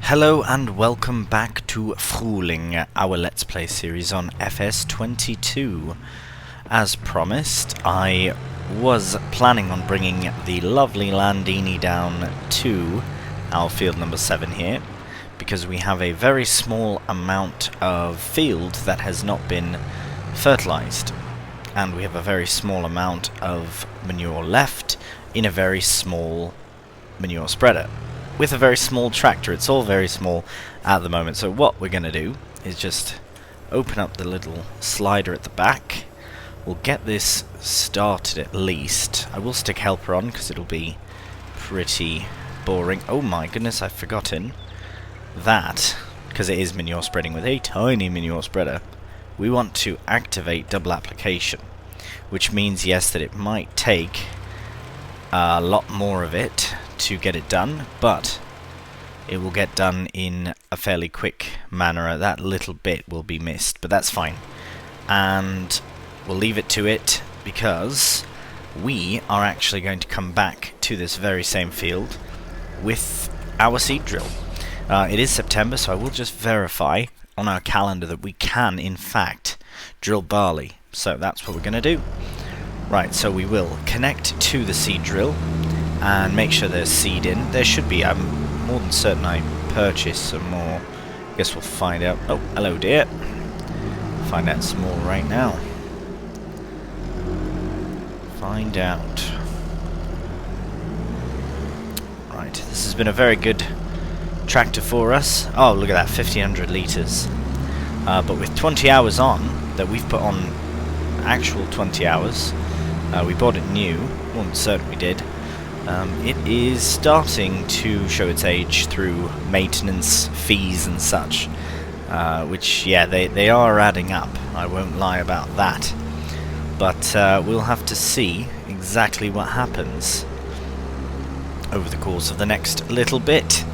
Hello and welcome back to Frühling, our Let's Play series on FS22. As promised, I was planning on bringing the lovely Landini down to our field number 7 here, because we have a very small amount of field that has not been fertilized, and we have a very small amount of manure left in a very small manure spreader. With a very small tractor. It's all very small at the moment. So what we're going to do is just open up the little slider at the back. We'll get this started at least. I will stick helper on because it'll be pretty boring. Oh my goodness, I've forgotten that, because it is manure spreading with a tiny manure spreader. We want to activate double application, which means, yes, that it might take a lot more of it to get it done, but it will get done in a fairly quick manner. That little bit will be missed, but that's fine, and we'll leave it to it because we are actually going to come back to this very same field with our seed drill. It is September, so I will just verify on our calendar that we can in fact drill barley, so that's what we're going to do. Right, so we will connect to the seed drill and make sure there's seed in. There should be. I'm more than certain I purchased some more. Guess we'll find out. Oh, hello dear. Find out some more right now. Find out. Right, this has been a very good tractor for us. Oh, look at that, 1500 litres. But with 20 hours on, that we've put on actual 20 hours, we bought it new, more than certain we did. It is starting to show its age through maintenance fees and such, which, yeah, they are adding up, I won't lie about that. But we'll have to see exactly what happens over the course of the next little bit.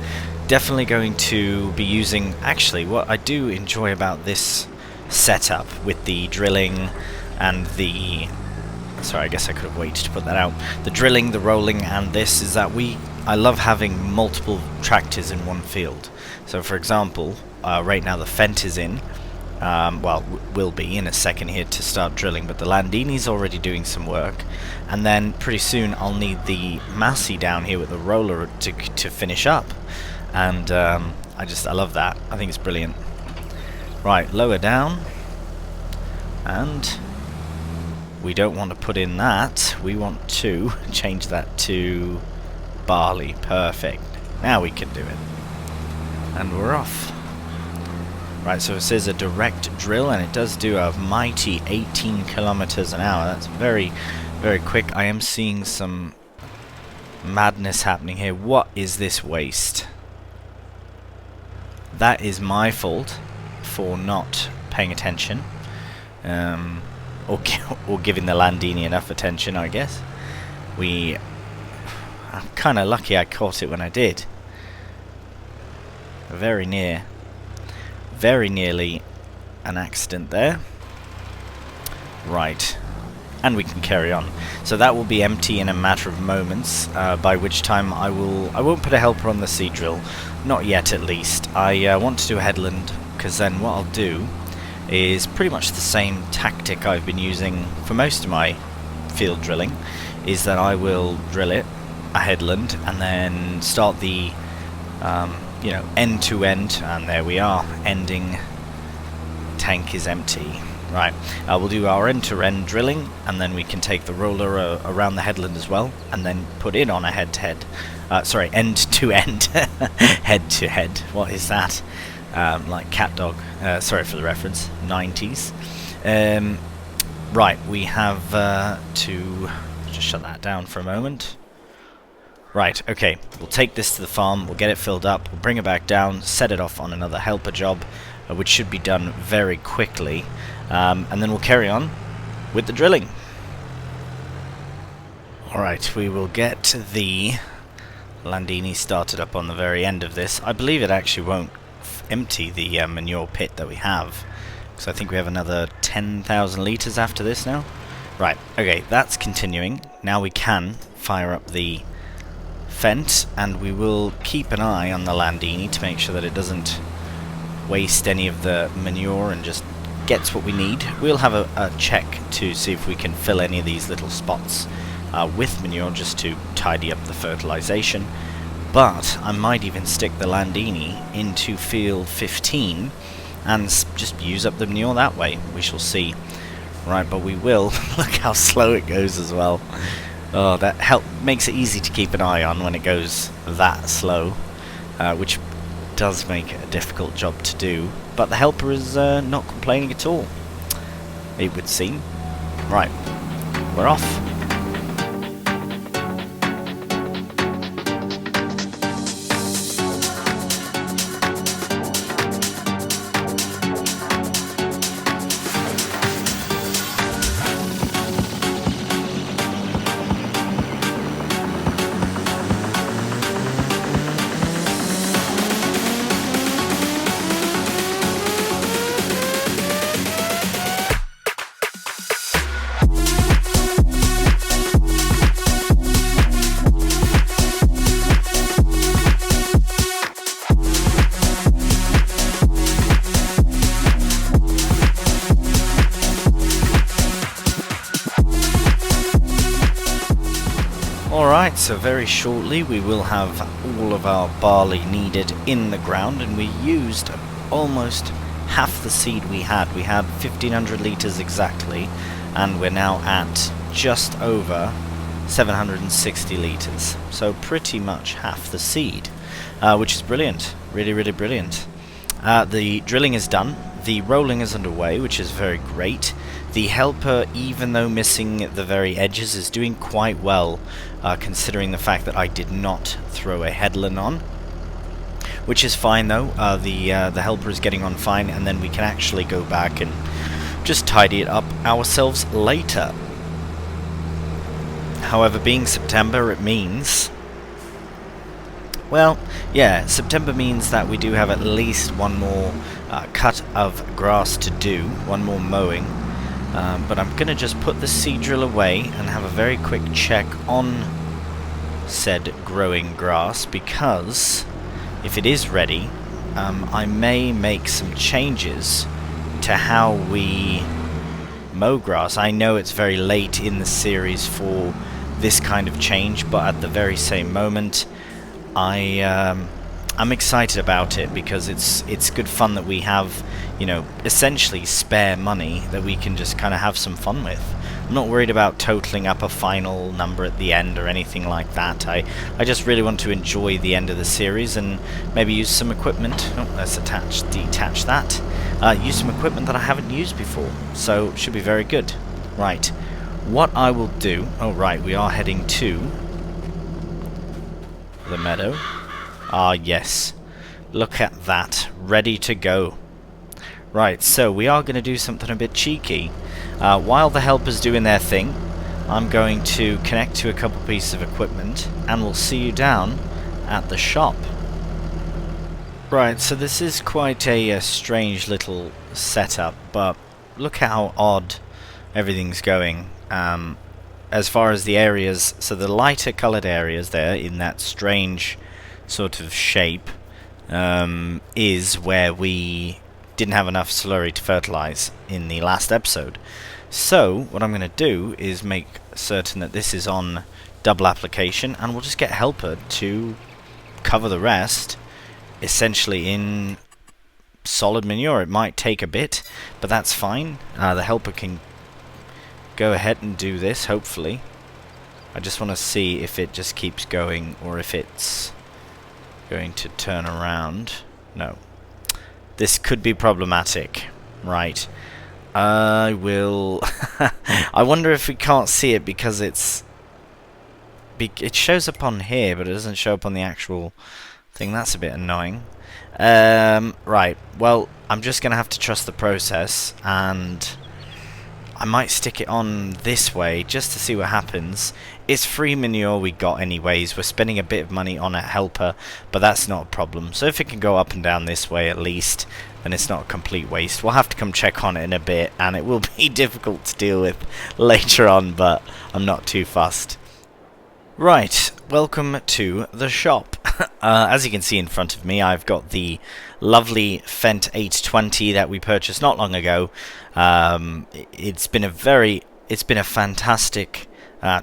Definitely going to be using, actually, what I do enjoy about this setup with the drilling and the... Sorry, I guess I could have waited to put that out. The drilling, the rolling, and this is that I love having multiple tractors in one field. So, for example, right now the Fent is in. Well, will be in a second here to start drilling, but the Landini's already doing some work. And then pretty soon I'll need the Massey down here with the roller to finish up. And I love that. I think it's brilliant. Right, lower down. And we don't want to put in that. We want to change that to barley. Perfect. Now we can do it. And we're off. Right, so it says a direct drill, and it does do a mighty 18 kilometers an hour. That's very, very quick. I am seeing some madness happening here. What is this waste? That is my fault for not paying attention. Or giving the Landini enough attention, I guess. I'm kind of lucky I caught it when I did. Very nearly an accident there. Right, and we can carry on. So that will be empty in a matter of moments, by which time I won't put a helper on the seed drill, not yet at least. I want to do a headland, because then what I'll do is pretty much the same tactic I've been using for most of my field drilling, is that I will drill it, a headland, and then start the end to end, and there we are, ending tank is empty. Right, we'll do our end to end drilling, and then we can take the roller around the headland as well, and then put it on a head to head, sorry, end to end, head to head, what is that? Like cat dog, sorry for the reference, 90s. Right, we have to just shut that down for a moment. Right, okay, we'll take this to the farm, we'll get it filled up, we'll bring it back down, set it off on another helper job, which should be done very quickly, and then we'll carry on with the drilling. Alright, we will get the Landini started up on the very end of this. I believe it actually won't empty the manure pit that we have, because I think we have another 10,000 litres after this now. Right, okay, that's continuing. Now we can fire up the spent, and we will keep an eye on the Landini to make sure that it doesn't waste any of the manure and just gets what we need. We'll have a check to see if we can fill any of these little spots with manure just to tidy up the fertilization. But I might even stick the Landini into field 15 and just use up the manure that way. We shall see. Right, but we will. Look how slow it goes as well. Oh, that makes it easy to keep an eye on when it goes that slow, which does make it a difficult job to do. But the helper is not complaining at all, it would seem. Right, we're off. Alright, so very shortly we will have all of our barley needed in the ground, and we used almost half the seed we had. We had 1500 litres exactly, and we're now at just over 760 litres. So pretty much half the seed, which is brilliant. Really, really brilliant. The drilling is done. The rolling is underway, which is very great. The helper, even though missing the very edges, is doing quite well, considering the fact that I did not throw a headland on. Which is fine though, the helper is getting on fine, and then we can actually go back and just tidy it up ourselves later. However, being September, it means... well, yeah, September means that we do have at least one more cut of grass to do, one more mowing. But I'm going to just put the seed drill away and have a very quick check on said growing grass, because if it is ready, I may make some changes to how we mow grass. I know it's very late in the series for this kind of change, but at the very same moment, I'm excited about it, because it's good fun that we have, you know, essentially spare money that we can just kind of have some fun with. I'm not worried about totaling up a final number at the end or anything like that. I just really want to enjoy the end of the series and maybe use some equipment. Oh, let's detach that. Use some equipment that I haven't used before, so it should be very good. Right, what I will do... oh right, we are heading to the meadow. Ah, yes. Look at that. Ready to go. Right, so we are going to do something a bit cheeky. While the helper's doing their thing, I'm going to connect to a couple pieces of equipment, and we'll see you down at the shop. Right, so this is quite a strange little setup, but look how odd everything's going. As far as the areas, so the lighter coloured areas there in that strange sort of shape is where we didn't have enough slurry to fertilize in the last episode. So what I'm going to do is make certain that this is on double application, and we'll just get helper to cover the rest essentially in solid manure. It might take a bit, but that's fine. The helper can go ahead and do this, hopefully. I just want to see if it just keeps going or if it's going to turn around. No. This could be problematic. Right. I will... I wonder if we can't see it because it shows up on here, but it doesn't show up on the actual thing. That's a bit annoying. Right. Well, I'm just going to have to trust the process, and I might stick it on this way just to see what happens. It's free manure we got anyways. We're spending a bit of money on a helper, but that's not a problem. So if it can go up and down this way at least, then it's not a complete waste. We'll have to come check on it in a bit, and it will be difficult to deal with later on, but I'm not too fussed. Right, welcome to the shop. As you can see in front of me, I've got the lovely Fendt 820 that we purchased not long ago. It's been a fantastic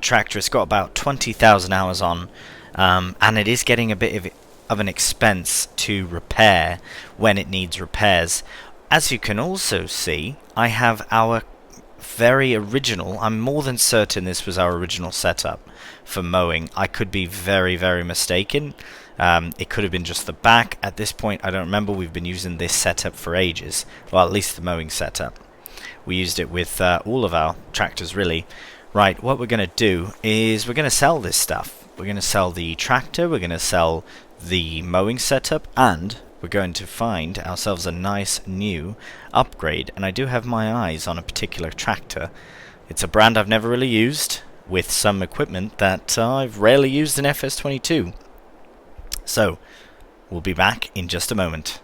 tractor. It's got about 20,000 hours on, and it is getting a bit of an expense to repair when it needs repairs. As you can also see, I have our very original, I'm more than certain this was our original setup for mowing. I could be very, very mistaken. It could have been just the back. At this point, I don't remember. We've been using this setup for ages. Well, at least the mowing setup. We used it with all of our tractors, really. Right, what we're going to do is we're going to sell this stuff. We're going to sell the tractor, we're going to sell the mowing setup, and we're going to find ourselves a nice new upgrade. And I do have my eyes on a particular tractor. It's a brand I've never really used, with some equipment that I've rarely used in FS22. So, we'll be back in just a moment.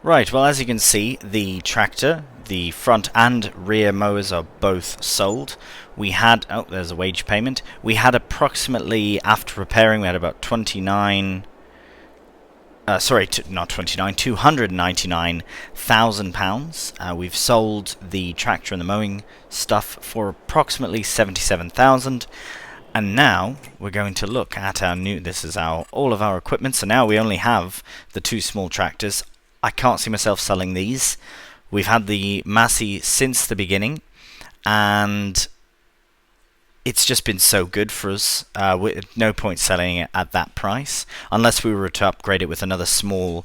Right, well, as you can see, the tractor, the front and rear mowers are both sold. We had, oh, there's a wage payment. We had approximately, after repairing, we had about 29... not 29, £299,000. We've sold the tractor and the mowing stuff for approximately 77,000. And now we're going to look at our new, this is all of our equipment. So now we only have the two small tractors. I can't see myself selling these. We've had the Massey since the beginning, and it's just been so good for us. No point selling it at that price, unless we were to upgrade it with another small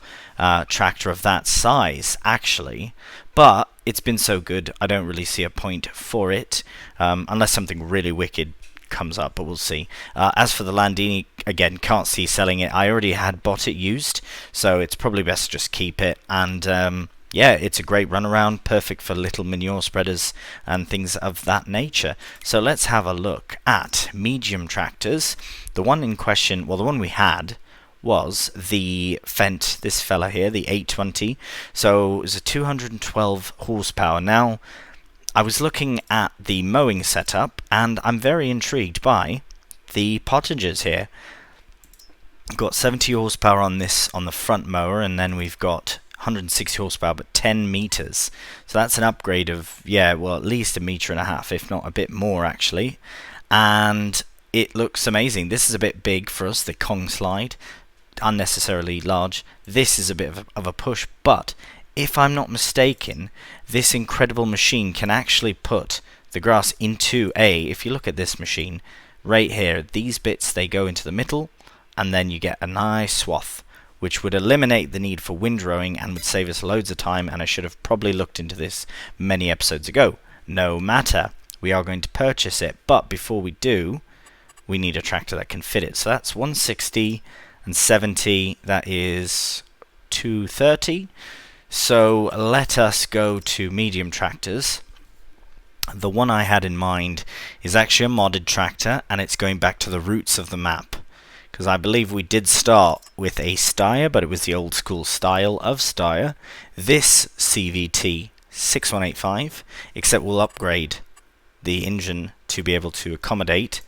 tractor of that size, actually. But it's been so good, I don't really see a point for it, unless something really wicked comes up, but we'll see. As for the Landini, again, can't see selling it. I already had bought it used, so it's probably best to just keep it. And yeah, it's a great runaround, perfect for little manure spreaders and things of that nature. So let's have a look at medium tractors. The one in question, well, the one we had was the Fendt, this fella here, the 820. So it was a 212 horsepower. Now, I was looking at the mowing setup, and I'm very intrigued by the pottagers here. Got 70 horsepower on this, on the front mower, and then we've got 160 horsepower, but 10 meters. So that's an upgrade of, yeah, well, at least 1.5 meters, if not a bit more, actually. And it looks amazing. This is a bit big for us, the Kong slide, unnecessarily large. This is a bit of a push, but if I'm not mistaken, this incredible machine can actually put the grass into if you look at this machine right here, these bits, they go into the middle, and then you get a nice swath, which would eliminate the need for windrowing and would save us loads of time. And I should have probably looked into this many episodes ago. No matter, we are going to purchase it, but before we do, we need a tractor that can fit it. So that's 160 and 70, that is 230. So let us go to medium tractors. The one I had in mind is actually a modded tractor, and it's going back to the roots of the map. Because I believe we did start with a Steyr, but it was the old school style of Steyr. This CVT 6185, except we'll upgrade the engine to be able to accommodate.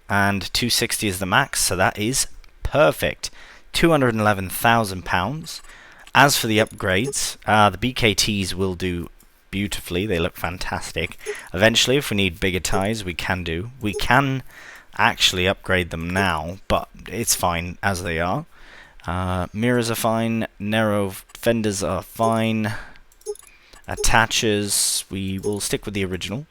And 260 is the max, so that is perfect. £211,000. As for the upgrades, the BKTs will do beautifully. They look fantastic. Eventually, if we need bigger tyres, we can do. We can actually upgrade them now, but it's fine as they are. Mirrors are fine. Narrow fenders are fine. Attachers, we will stick with the original.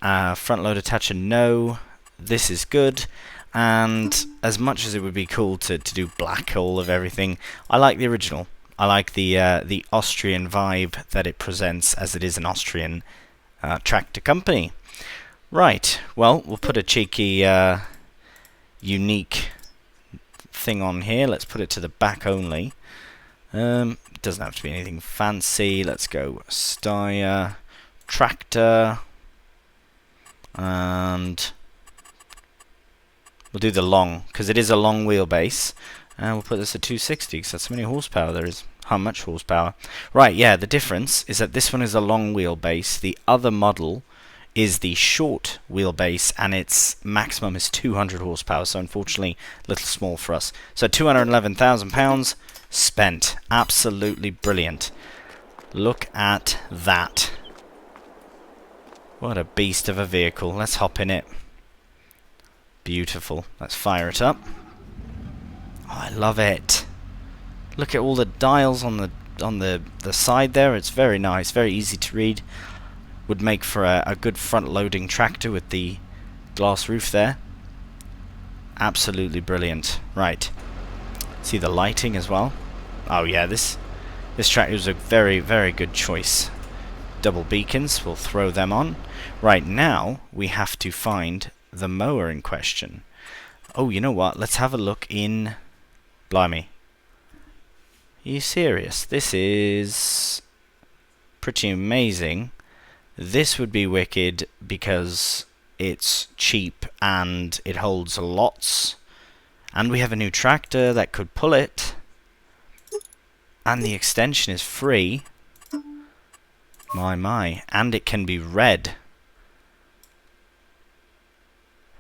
Front load attacher, no. This is good. And as much as it would be cool to do black hole of everything, I like the original. I like the Austrian vibe that it presents, as it is an Austrian tractor company. Right, well, we'll put a cheeky, unique thing on here. Let's put it to the back only. It doesn't have to be anything fancy. Let's go Steyr, tractor, and we'll do the long, because it is a long wheelbase. And we'll put this at 260, because that's how many horsepower there is. How much horsepower? Right, yeah, the difference is that this one is a long wheelbase. The other model is the short wheelbase, and its maximum is 200 horsepower, so unfortunately a little small for us. So £211,000 spent. Absolutely brilliant. Look at that. What a beast of a vehicle. Let's hop in it. Beautiful. Let's fire it up. Oh, I love it. Look at all the dials on the side there. It's very nice, very easy to read. Would make for a good front-loading tractor with the glass roof there. Absolutely brilliant. Right. See the lighting as well. Oh yeah, this tractor was a very, very good choice. Double beacons, we'll throw them on. Right, now we have to find the mower in question. Oh, you know what? Let's have a look in... Blimey. Are you serious? This is pretty amazing. This would be wicked because it's cheap and it holds lots. And we have a new tractor that could pull it. And the extension is free. My. And it can be red.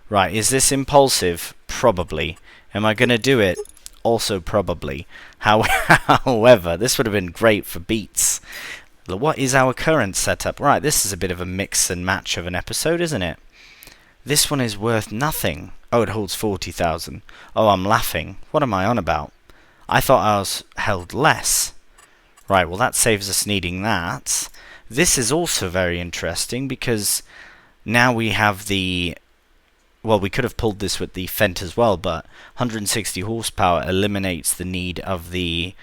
Right, is this impulsive? Probably. Am I going to do it? Also probably. However, this would have been great for beats. What is our current setup? Right, this is a bit of a mix and match of an episode, isn't it? This one is worth nothing. Oh, it holds 40,000. Oh, I'm laughing. What am I on about? I thought ours held less. Right, well that saves us needing that. This is also very interesting because now we have the... Well, we could have pulled this with the Fendt as well, but 160 horsepower eliminates the need of the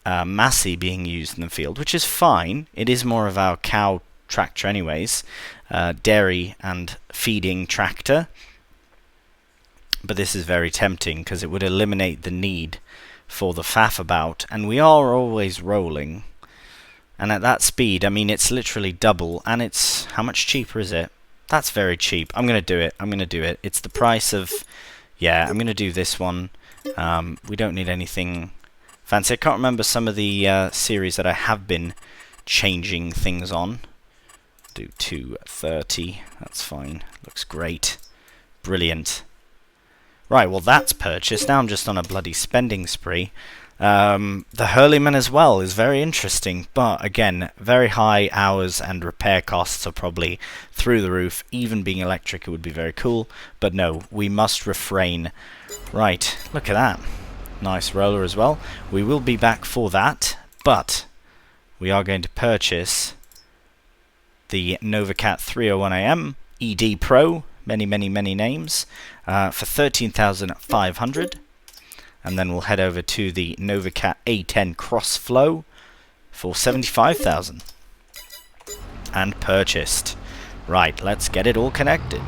Massey being used in the field, which is fine. It is more of our cow tractor anyways, dairy and feeding tractor. But this is very tempting because it would eliminate the need for the faff about, and we are always rolling. And at that speed, I mean, it's literally double, and it's... How much cheaper is it? That's very cheap. I'm going to do it. I'm going to do it. It's the price of... Yeah, I'm going to do this one. We don't need anything fancy. I can't remember some of the series that I have been changing things on. Do 230. That's fine. Looks great. Brilliant. Right, well that's purchased. Now I'm just on a bloody spending spree. The Hurleyman as well is very interesting, but again, very high hours and repair costs are probably through the roof. Even being electric, it would be very cool, but no, we must refrain. Right, look at that. Nice roller as well. We will be back for that, but we are going to purchase the Novacat 301AM ED Pro, many names, for 13,500. And then we'll head over to the Novacat A10 Crossflow for 75,000. And purchased. Right, let's get it all connected.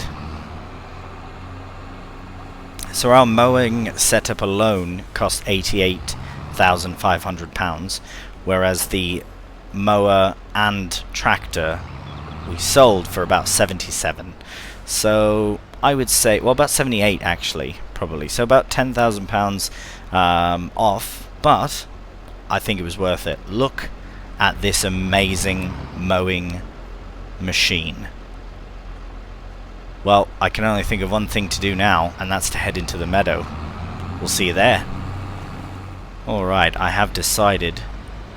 So our mowing setup alone cost £88,500, whereas the mower and tractor we sold for about 77. So I would say, well, about 78 actually, probably. So about £10,000 off, but I think it was worth it. Look at this amazing mowing machine. Well, I can only think of one thing to do now, and that's to head into the meadow. We'll see you there. Alright, I have decided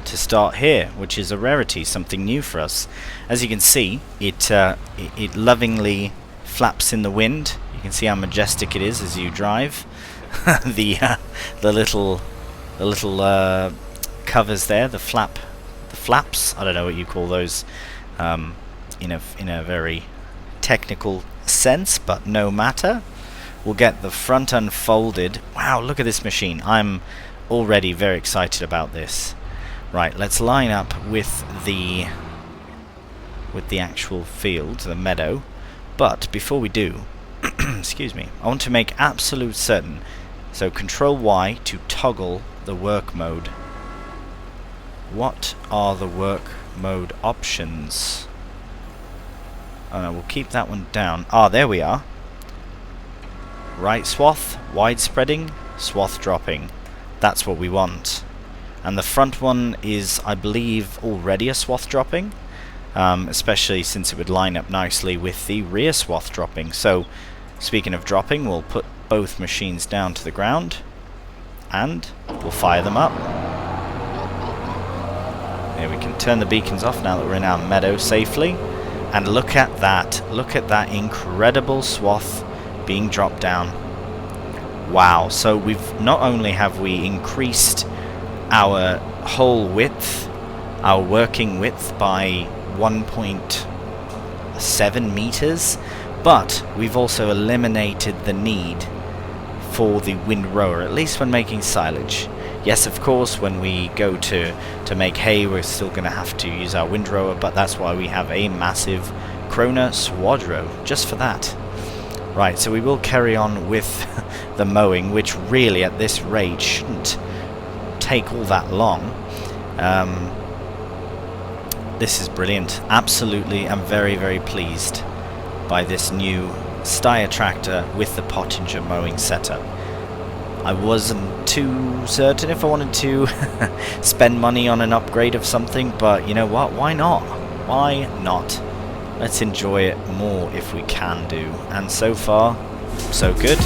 to start here, which is a rarity, something new for us. As you can see, it lovingly flaps in the wind. You can see how majestic it is as you drive. the little covers there, the flaps. I don't know what you call those in a very technical sense, but no matter. We'll get the front unfolded. Wow, look at this machine. I'm already very excited about this. Right, let's line up with the actual field, the meadow. But before we do, excuse me, I want to make absolute certain. So Control Y to toggle the work mode. What are the work mode options? Oh no, we'll keep that one down. Ah, there we are. Right swath, wide spreading, swath dropping. That's what we want. And the front one is, I believe, already a swath dropping. especially since it would line up nicely with the rear swath dropping. So, speaking of dropping, we'll put both machines down to the ground, and we'll fire them up. Here we can turn the beacons off now that we're in our meadow safely. And look at that incredible swath being dropped down. Wow, so we've not only have we increased our hole width, our working width by 1.7 meters, but we've also eliminated the need for the windrower, at least when making silage. Yes, of course, when we go to make hay, we're still going to have to use our windrower, but that's why we have a massive Krona Swadro, just for that. Right, so we will carry on with the mowing, which really at this rate shouldn't take all that long. This is brilliant. Absolutely, I'm very, very pleased by this new Steyr tractor with the Pottinger mowing setup. I wasn't too certain if I wanted to spend money on an upgrade of something, but you know what? Why not? Why not? Let's enjoy it more if we can do. And so far, so good.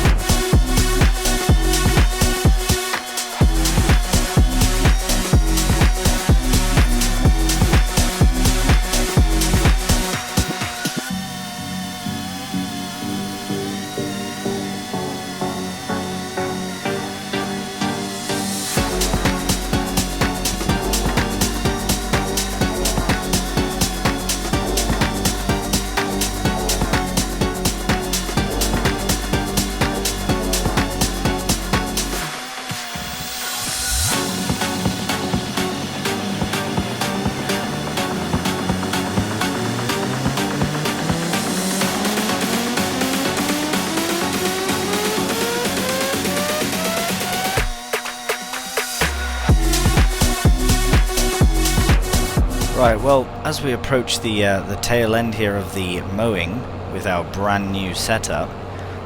Right, well, as we approach the tail end here of the mowing with our brand new setup,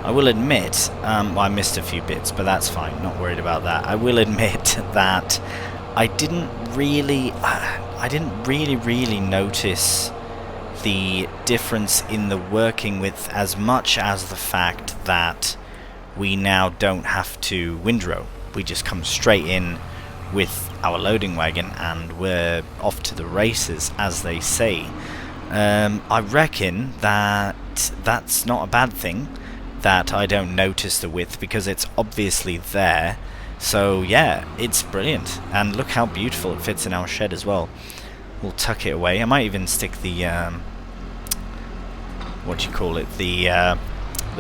I will admit, well, I missed a few bits, but that's fine, not worried about that. I will admit that I didn't really notice the difference in the working width as much as the fact that we now don't have to windrow. We just come straight in with our loading wagon and we're off to the races, as they say. I reckon that that's not a bad thing, that I don't notice the width, because it's obviously there. So yeah, it's brilliant, and look how beautiful it fits in our shed as well. We'll tuck it away. I might even stick the what do you call it, the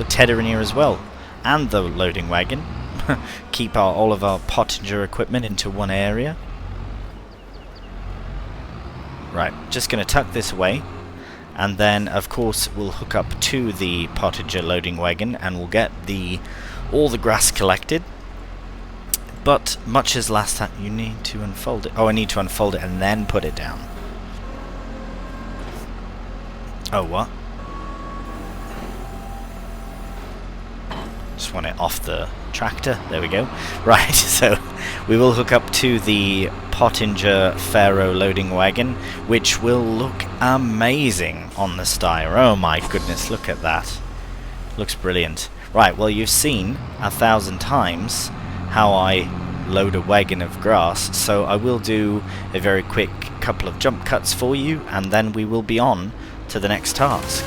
tedder in here as well, and the loading wagon. Keep all of our Pottinger equipment into one area. Right, just going to tuck this away, and then of course we'll hook up to the Pottinger loading wagon and we'll get all the grass collected. But much as last time, you need to unfold it. Oh, I need to unfold it and then put it down. Oh, what? Just want it off the tractor. There we go. Right, so we will hook up to the Pottinger Pharaoh loading wagon, which will look amazing on the Steyr. Oh my goodness, look at that. Looks brilliant. Right, well, you've seen 1,000 times how I load a wagon of grass, so I will do a very quick couple of jump cuts for you, and then we will be on to the next task.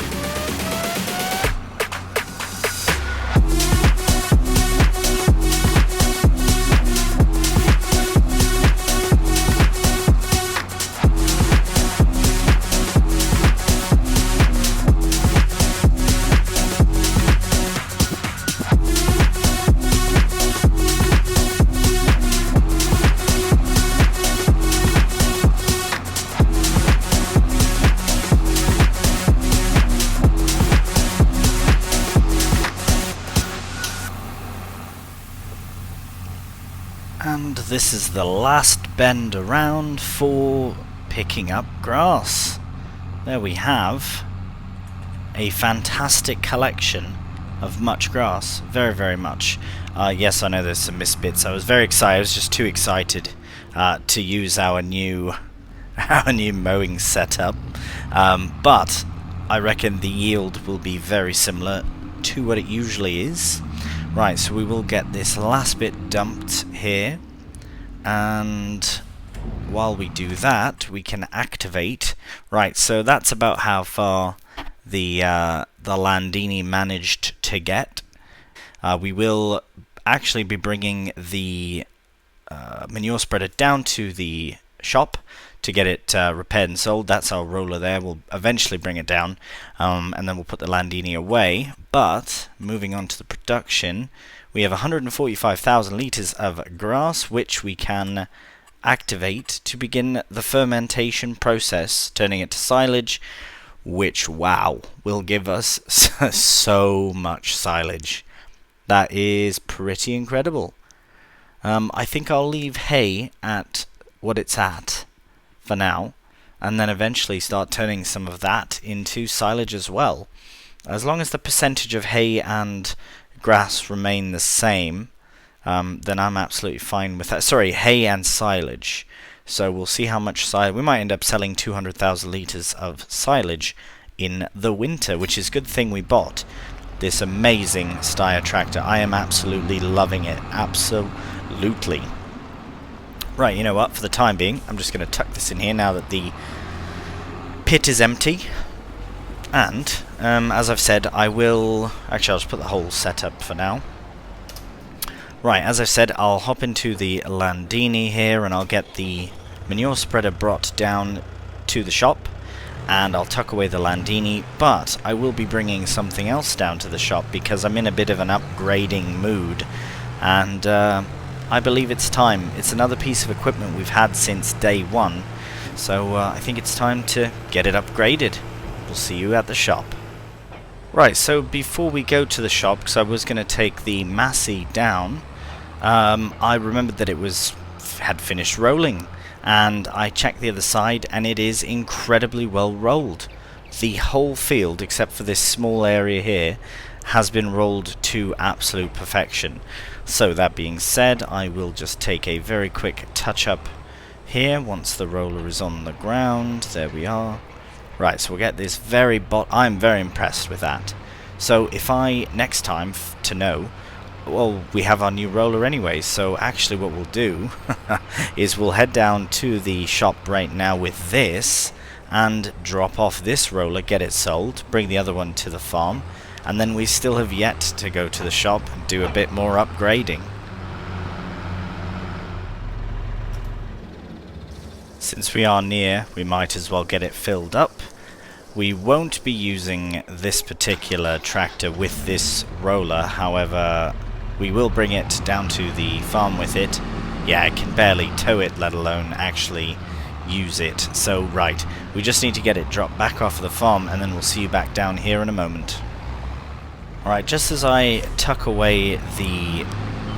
And this is the last bend around for picking up grass. There we have a fantastic collection of much grass. Very, very much. Yes, I know there's some missed bits. I was very excited. I was just too excited to use our new our new mowing setup, but I reckon the yield will be very similar to what it usually is. Right, so we will get this last bit dumped here, and while we do that, we can activate. Right, so that's about how far the Landini managed to get. We will actually be bringing the manure spreader down to the shop to get it repaired and sold. That's our roller there. We'll eventually bring it down, and then we'll put the Landini away. But moving on to the production, we have 145,000 litres of grass, which we can activate to begin the fermentation process, turning it to silage, which, wow, will give us so much silage. That is pretty incredible. I think I'll leave hay at what it's at for now, and then eventually start turning some of that into silage as well. As long as the percentage of hay and grass remain the same, then I'm absolutely fine with that. Sorry, hay and silage. So we'll see how much silage. We might end up selling 200,000 litres of silage in the winter, which is a good thing we bought this amazing Steyr tractor. I am absolutely loving it. Absolutely. Right, you know what? For the time being, I'm just going to tuck this in here now that the pit is empty. And, as I've said, I will... Actually, I'll just put the whole setup for now. Right, as I've said, I'll hop into the Landini here and I'll get the manure spreader brought down to the shop. And I'll tuck away the Landini, but I will be bringing something else down to the shop because I'm in a bit of an upgrading mood. And I believe it's time. It's another piece of equipment we've had since day one. So I think it's time to get it upgraded. We'll see you at the shop. Right, so before we go to the shop, because I was going to take the Massey down, I remembered that it had finished rolling, and I checked the other side, and it is incredibly well rolled. The whole field, except for this small area here, has been rolled to absolute perfection. So that being said, I will just take a very quick touch-up here once the roller is on the ground. There we are. Right, so we'll get this I'm very impressed with that. So if I, next time, to know, well, we have our new roller anyway, so actually what we'll do is we'll head down to the shop right now with this, and drop off this roller, get it sold, bring the other one to the farm, and then we still have yet to go to the shop and do a bit more upgrading. Since we are near, we might as well get it filled up. We won't be using this particular tractor with this roller, however, we will bring it down to the farm with it. Yeah, I can barely tow it, let alone actually use it. So, right, we just need to get it dropped back off the farm, and then we'll see you back down here in a moment. Alright, just as I tuck away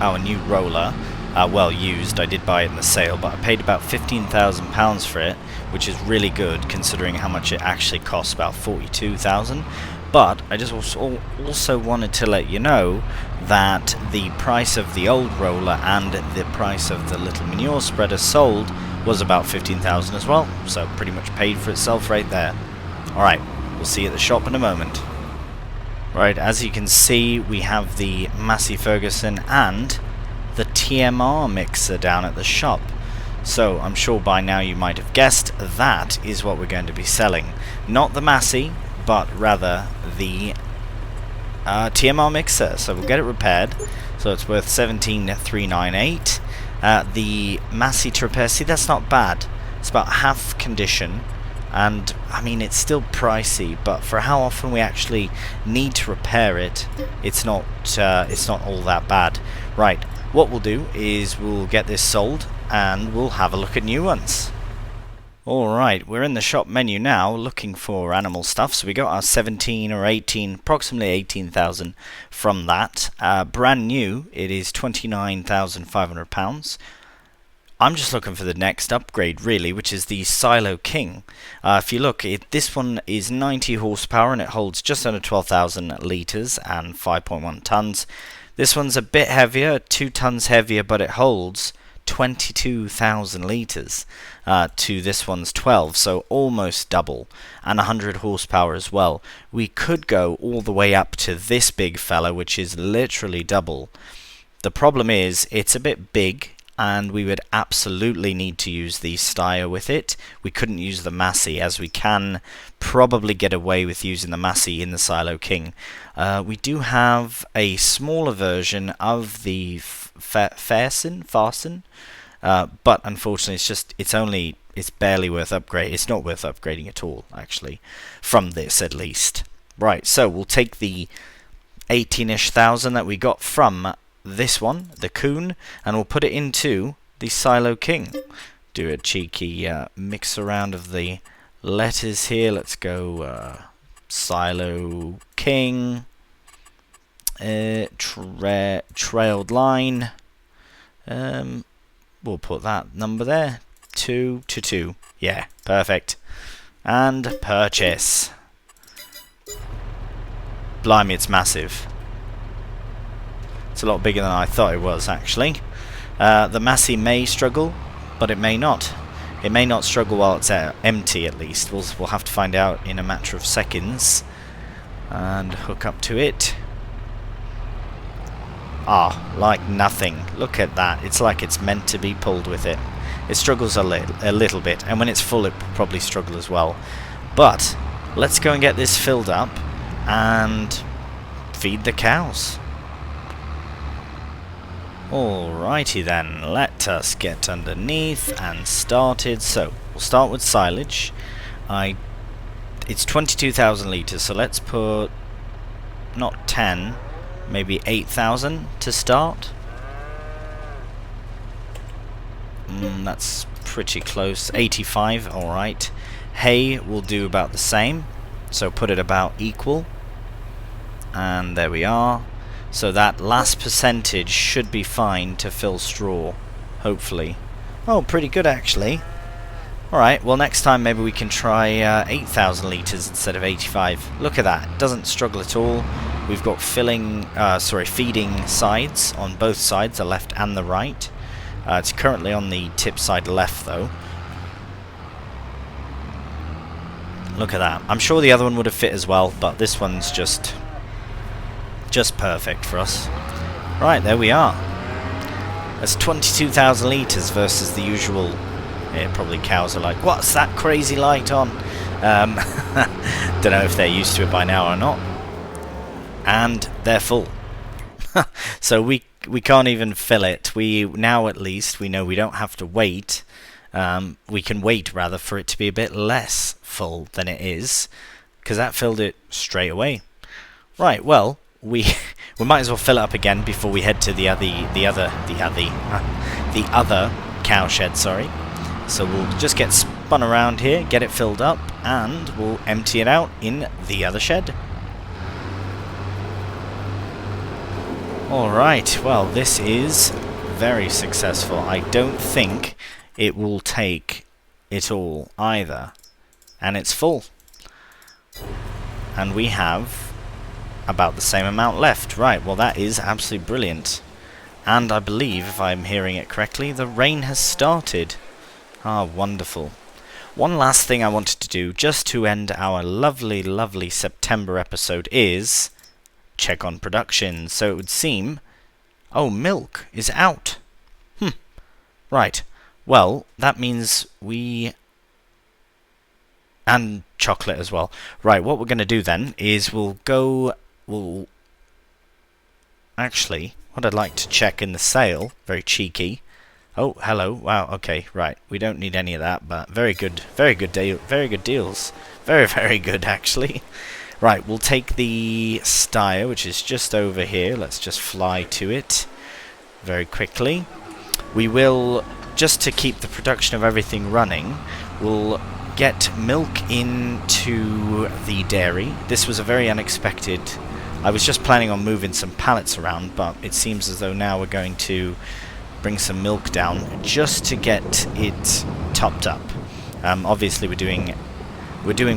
our new roller, well used, I did buy it in the sale, but I paid about £15,000 for it, which is really good considering how much it actually costs, about £42,000. But I just also wanted to let you know that the price of the old roller and the price of the little manure spreader sold was about £15,000 as well, so pretty much paid for itself right there. Alright, we'll see you at the shop in a moment. Right, as you can see, we have the Massey Ferguson and the TMR mixer down at the shop. So I'm sure by now you might have guessed that is what we're going to be selling. Not the Massey, but rather the TMR mixer. So we'll get it repaired. So it's worth 17,398. The Massey to repair, see, that's not bad. It's about half condition. And I mean, it's still pricey, but for how often we actually need to repair it, it's not all that bad. Right, what we'll do is we'll get this sold and we'll have a look at new ones. Alright, we're in the shop menu now looking for animal stuff, so we got our 17 or 18, approximately 18,000 from that. Brand new, it is £29,500. I'm just looking for the next upgrade really, which is the Silo King. If you look, this one is 90 horsepower and it holds just under 12,000 litres and 5.1 tons. This one's a bit heavier, 2 tons heavier, but it holds 22,000 litres to this one's 12, so almost double, and 100 horsepower as well. We could go all the way up to this big fella, which is literally double. The problem is it's a bit big, and we would absolutely need to use the Steyr with it. We couldn't use the Massey, as we can probably get away with using the Massey in the Silo King. We do have a smaller version of the Farsen, but unfortunately it's barely worth upgrade. It's not worth upgrading at all, actually, from this at least. Right, so we'll take the 18-ish thousand that we got from this one, the Coon, and we'll put it into the Silo King. Do a cheeky mix around of the letters here. Let's go Silo King, trailed line. We'll put that number there, 2 to 2. Yeah, perfect. And purchase. Blimey, it's massive. It's a lot bigger than I thought it was, actually. The Massey may struggle, but it may not. It may not struggle while it's empty, at least. We'll have to find out in a matter of seconds. And hook up to it. Ah, like nothing. Look at that. It's like it's meant to be pulled with it. It struggles a little bit, and when it's full it will probably struggle as well. But let's go and get this filled up and feed the cows. Alrighty then, let us get underneath and started. So, we'll start with silage. It's 22,000 litres, so let's put, not 10, maybe 8,000 to start. That's pretty close. 85, alright. Hay will do about the same, so put it about equal. And there we are. So that last percentage should be fine to fill straw, hopefully. Oh, pretty good actually. Alright, well next time maybe we can try 8,000 litres instead of 85. Look at that, it doesn't struggle at all. We've got feeding sides on both sides, the left and the right. It's currently on the tip side left though. Look at that. I'm sure the other one would have fit as well, but this one's just perfect for us. Right, there we are. That's 22,000 litres versus the usual. Yeah, probably cows are like, what's that crazy light on? Don't know if they're used to it by now or not. And they're full. So we can't even fill it. Now at least we know we don't have to wait. We can wait rather for it to be a bit less full than it is, because that filled it straight away. Right, well, we might as well fill it up again before we head to the other cow shed, sorry. So we'll just get spun around here, get it filled up, and we'll empty it out in the other shed. Alright, well this is very successful. I don't think it will take it all either. And it's full. And we have about the same amount left. Right, well that is absolutely brilliant. And I believe, if I'm hearing it correctly, the rain has started. Ah, wonderful. One last thing I wanted to do, just to end our lovely, lovely September episode, is check on production. So it would seem... Oh, milk is out. Right. Well, that means we... And chocolate as well. Right, what we're going to do then is Actually, what I'd like to check in the sale, very cheeky. Oh, hello. Wow, okay, right. We don't need any of that, but very good deal, very good deals. Very, very good, actually. Right, we'll take the Steyr, which is just over here. Let's just fly to it very quickly. We will, just to keep the production of everything running, we'll get milk into the dairy. This was a very unexpected... I was just planning on moving some pallets around, but it seems as though now we're going to bring some milk down just to get it topped up. Obviously we're doing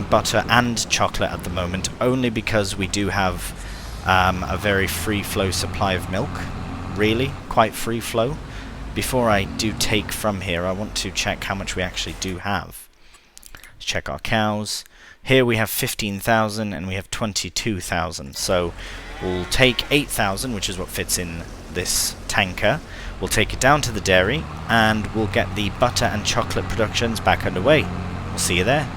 butter and chocolate at the moment, only because we do have a very free flow supply of milk. Really, quite free flow. before I do take from here, I want to check how much we actually do have. Let's check our cows. Here we have 15,000 and we have 22,000. So we'll take 8,000, which is what fits in this tanker. We'll take it down to the dairy and we'll get the butter and chocolate productions back underway. We'll see you there.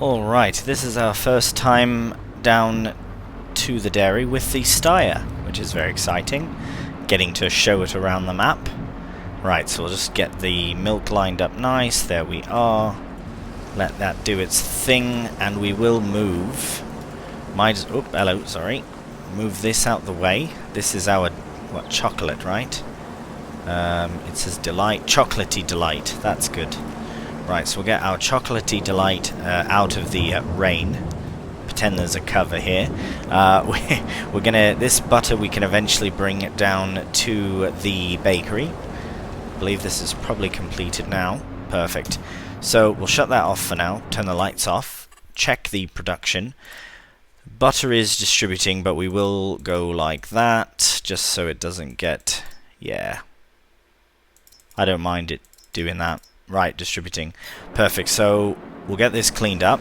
Alright, this is our first time down to the dairy with the Steyr, which is very exciting. Getting to show it around the map. Right, so we'll just get the milk lined up nice. There we are. Let that do its thing, and we will move. Oh, hello, sorry. Move this out the way. This is our, what, chocolate, right? It says delight, chocolatey delight. That's good. Right, so we'll get our chocolatey delight out of the rain. Pretend there's a cover here. We're gonna, this butter we can eventually bring it down to the bakery. I believe this is probably completed now. Perfect. So we'll shut that off for now, turn the lights off, check the production. Butter is distributing, but we will go like that, just so it doesn't get, yeah. I don't mind it doing that. Right, distributing. Perfect, so we'll get this cleaned up.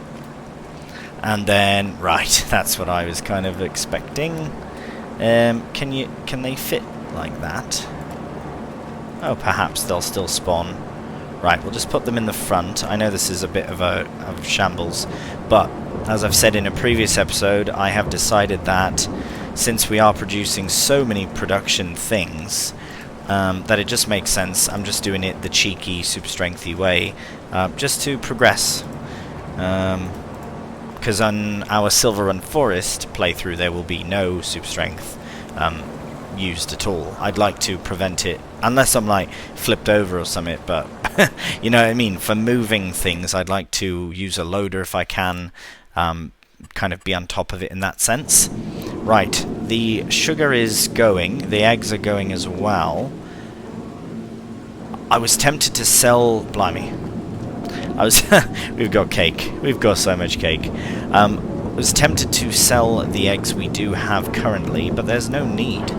And then, right, that's what I was kind of expecting. Can they fit like that? Oh, perhaps they'll still spawn. Right, we'll just put them in the front. I know this is a bit of a shambles, but as I've said in a previous episode, I have decided that since we are producing so many production things, that it just makes sense. I'm just doing it the cheeky, super strengthy way, just to progress. Because on our Silver Run Forest playthrough, there will be no super strength used at all. I'd like to prevent it, unless I'm like flipped over or something, but you know what I mean, for moving things I'd like to use a loader if I can, kind of be on top of it in that sense. Right, the sugar is going, the eggs are going as well. I was tempted to sell, blimey, we've got cake, we've got so much cake. I was tempted to sell the eggs we do have currently, but there's no need.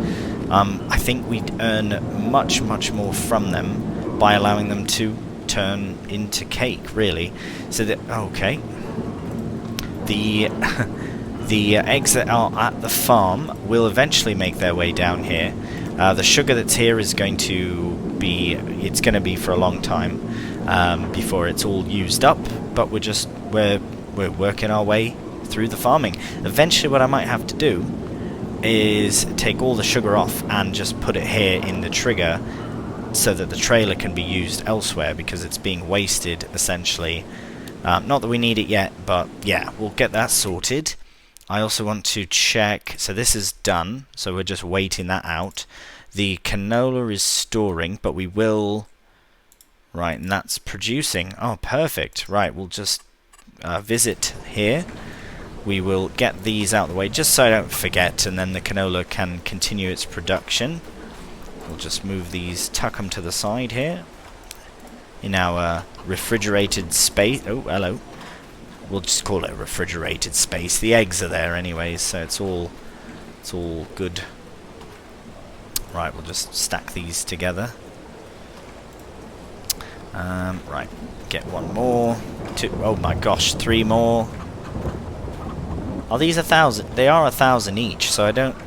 I think we'd earn much more from them by allowing them to turn into cake, really. So that, okay. The eggs that are at the farm will eventually make their way down here. The sugar that's here is going to be, it's going to be for a long time before it's all used up, but we're working our way through the farming. Eventually what I might have to do is take all the sugar off and just put it here in the trigger so that the trailer can be used elsewhere, because it's being wasted essentially. Not that we need it yet, but yeah, we'll get that sorted. I also want to check, so this is done, so we're just waiting that out. The canola is storing, but we will, right, and that's producing. Oh, perfect. Right, we'll just visit here. We will get these out of the way just so I don't forget, and then the canola can continue its production. We'll just move these, tuck them to the side here in our refrigerated space. Oh, hello. We'll just call it a refrigerated space. The eggs are there anyways, so it's all good. Right, we'll just stack these together. Right, get one more. Two. Oh my gosh, 3 more. Are these 1,000? They are 1,000 each, so I don't...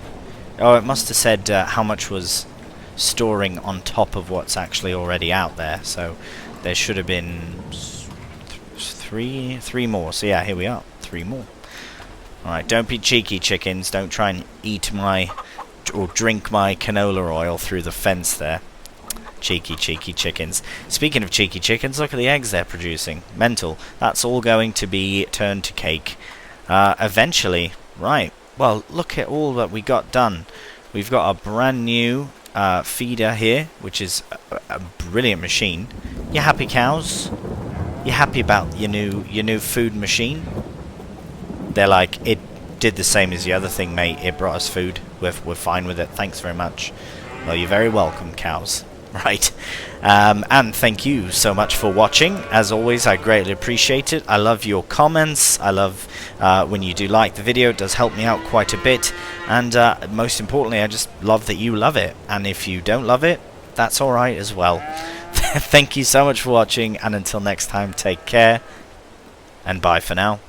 Oh, it must have said how much was storing on top of what's actually already out there, so there should have been three more. So yeah, here we are, 3 more. Alright, don't be cheeky, chickens. Don't try and eat my... or drink my canola oil through the fence there. Cheeky chickens. Speaking of cheeky chickens, look at the eggs they're producing. Mental. That's all going to be turned to cake. Eventually. Right. Well, look at all that we got done. We've got a brand new feeder here, which is a brilliant machine. You happy, cows? You happy about your new food machine? They're like, it did the same as the other thing, mate. It brought us food. We're fine with it. Thanks very much. Well, you're very welcome, cows. Right. And thank you so much for watching. As always, I greatly appreciate it. I love your comments. I love when you do like the video. It does help me out quite a bit. And most importantly, I just love that you love it. And if you don't love it, that's alright as well. Thank you so much for watching. And until next time, take care. And bye for now.